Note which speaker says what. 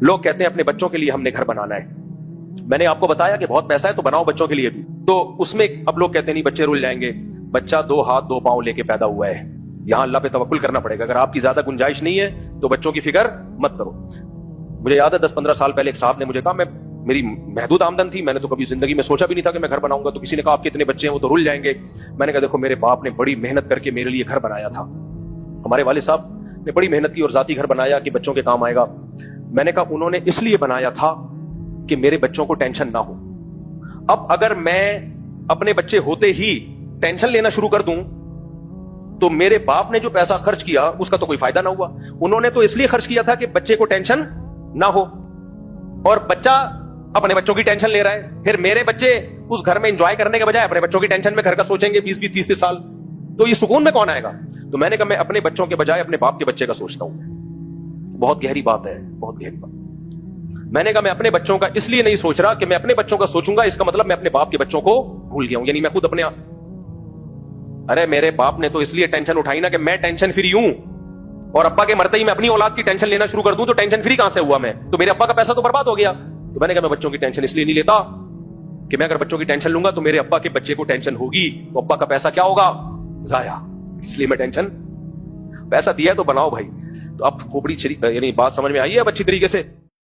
Speaker 1: لوگ کہتے ہیں اپنے بچوں کے لیے ہم نے گھر بنانا ہے. میں نے آپ کو بتایا کہ بہت پیسہ ہے تو بناؤ بچوں کے لیے بھی. تو اس میں اب لوگ کہتے ہیں نہیں بچے رول جائیں گے. بچہ 2 ہاتھ 2 پاؤں لے کے پیدا ہوا ہے, یہاں اللہ پہ توکل کرنا پڑے گا. اگر آپ کی زیادہ گنجائش نہیں ہے تو بچوں کی فکر مت کرو. مجھے یاد ہے 10-15 سال پہلے ایک صاحب نے مجھے کہا, میری محدود آمدن تھی, میں نے تو کبھی زندگی میں سوچا بھی نہیں تھا کہ میں گھر بناؤں گا. تو کسی نے کہا آپ کے اتنے بچے ہیں وہ تو رول جائیں گے. میں نے کہا دیکھو میرے باپ نے بڑی محنت کر کے میرے لیے گھر بنایا تھا, ہمارے والد صاحب نے بڑی محنت کی اور ذاتی گھر بنایا کہ بچوں کے کام آئے گا. میں نے کہا انہوں نے اس لیے بنایا تھا کہ میرے بچوں کو ٹینشن نہ ہو. اب اگر میں اپنے بچے ہوتے ہی ٹینشن لینا شروع کر دوں تو میرے باپ نے جو پیسہ خرچ کیا اس کا تو کوئی فائدہ نہ ہوا. انہوں نے تو اس لیے خرچ کیا تھا کہ بچے کو ٹینشن نہ ہو, اور بچہ اپنے بچوں کی ٹینشن لے رہا ہے. پھر میرے بچے اس گھر میں انجوائے کرنے کے بجائے اپنے بچوں کی ٹینشن میں گھر کا سوچیں گے 20-30 سال, تو یہ سکون میں کون آئے گا؟ تو میں نے کہا میں اپنے بچوں کے بجائے اپنے باپ کے بچے کا سوچتا ہوں. بہت گہری بات ہے, بہت گہری بات. میں نے کہا میں اپنے بچوں کا اس لیے نہیں سوچ رہا کہ میں اپنے بچوں کا سوچوں گا اس کا مطلب میں اپنے باپ کے بچوں کو بھول گیا ہوں. یعنی میں خود اپنے ارے میرے باپ نے تو اس لیے ٹینشن اٹھائی نا کہ میں ٹینشن فری ہوں, اور ابا کے مرتے ہی میں اپنی اولاد کی ٹینشن لینا شروع کر دوں تو ٹینشن فری کہاں سے ہوا میں؟ تو میرے ابا کا پیسہ تو برباد ہو گیا. تو میں نے کہا میں بچوں کی ٹینشن اس لیے نہیں لیتا کہ میں اگر بچوں کی ٹینشن لوں گا تو میرے ابا کے بچے کو ٹینشن ہوگی, تو ابا کا پیسہ کیا ہوگا؟ ضائع. اس لیے میں ٹینشن, پیسہ دیا ہے تو بناؤ بھائی. تو اب کھوپڑی یعنی بات سمجھ میں آئی ہے اب اچھی طریقے سے؟